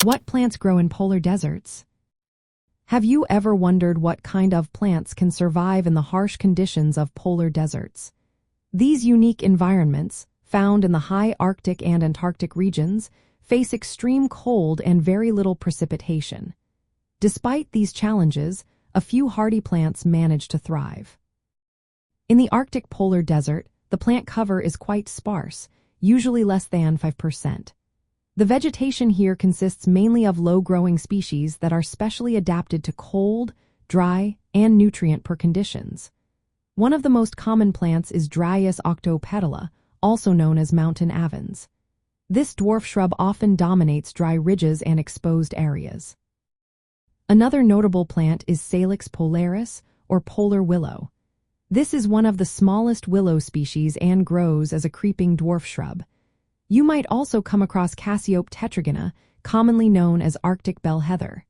What plants grow in polar deserts? Have you ever wondered what kind of plants can survive in the harsh conditions of polar deserts? These unique environments, found in the high Arctic and Antarctic regions, face extreme cold and very little precipitation. Despite these challenges, a few hardy plants manage to thrive. In the Arctic polar desert, the plant cover is quite sparse, usually less than 5%. The vegetation here consists mainly of low-growing species that are specially adapted to cold, dry, and nutrient-poor conditions. One of the most common plants is Dryas octopetala, also known as mountain avens. This dwarf shrub often dominates dry ridges and exposed areas. Another notable plant is Salix polaris, or polar willow. This is one of the smallest willow species and grows as a creeping dwarf shrub. You might also come across Cassiope tetragona, commonly known as Arctic bell heather.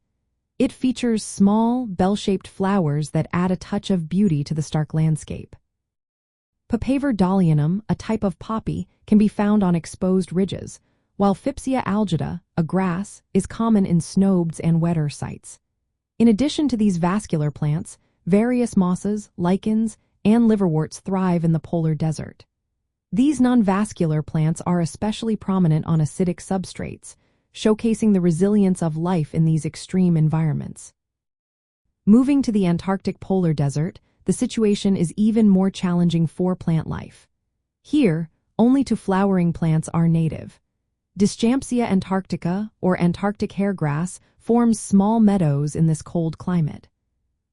It features small, bell-shaped flowers that add a touch of beauty to the stark landscape. Papaver dahlianum, a type of poppy, can be found on exposed ridges, while Phipsia algida, a grass, is common in snowbeds and wetter sites. In addition to these vascular plants, various mosses, lichens, and liverworts thrive in the polar desert. These non-vascular plants are especially prominent on acidic substrates, showcasing the resilience of life in these extreme environments. Moving to the Antarctic polar desert, the situation is even more challenging for plant life. Here, only two flowering plants are native. Dischampsia antarctica, or Antarctic hairgrass, forms small meadows in this cold climate.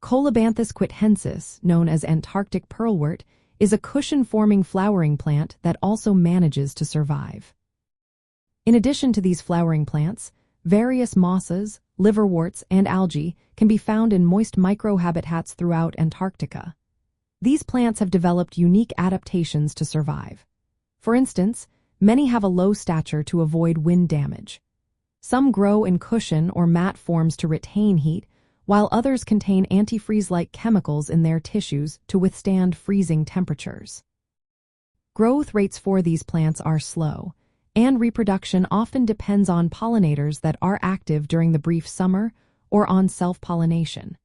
Colebanthus quittensis, known as Antarctic pearlwort, is a cushion-forming flowering plant that also manages to survive. In addition to these flowering plants, various mosses, liverworts, and algae can be found in moist microhabitats throughout Antarctica. These plants have developed unique adaptations to survive. For instance, many have a low stature to avoid wind damage. Some grow in cushion or mat forms to retain heat, while others contain antifreeze-like chemicals in their tissues to withstand freezing temperatures. Growth rates for these plants are slow, and reproduction often depends on pollinators that are active during the brief summer or on self-pollination.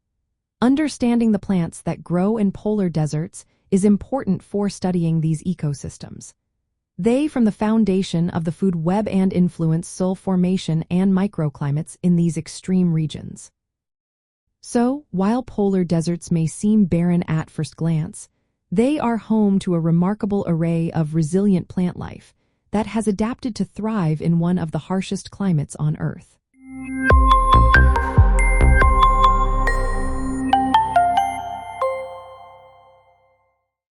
Understanding the plants that grow in polar deserts is important for studying these ecosystems. They form the foundation of the food web and influence soil formation and microclimates in these extreme regions. So, while polar deserts may seem barren at first glance, they are home to a remarkable array of resilient plant life that has adapted to thrive in one of the harshest climates on Earth.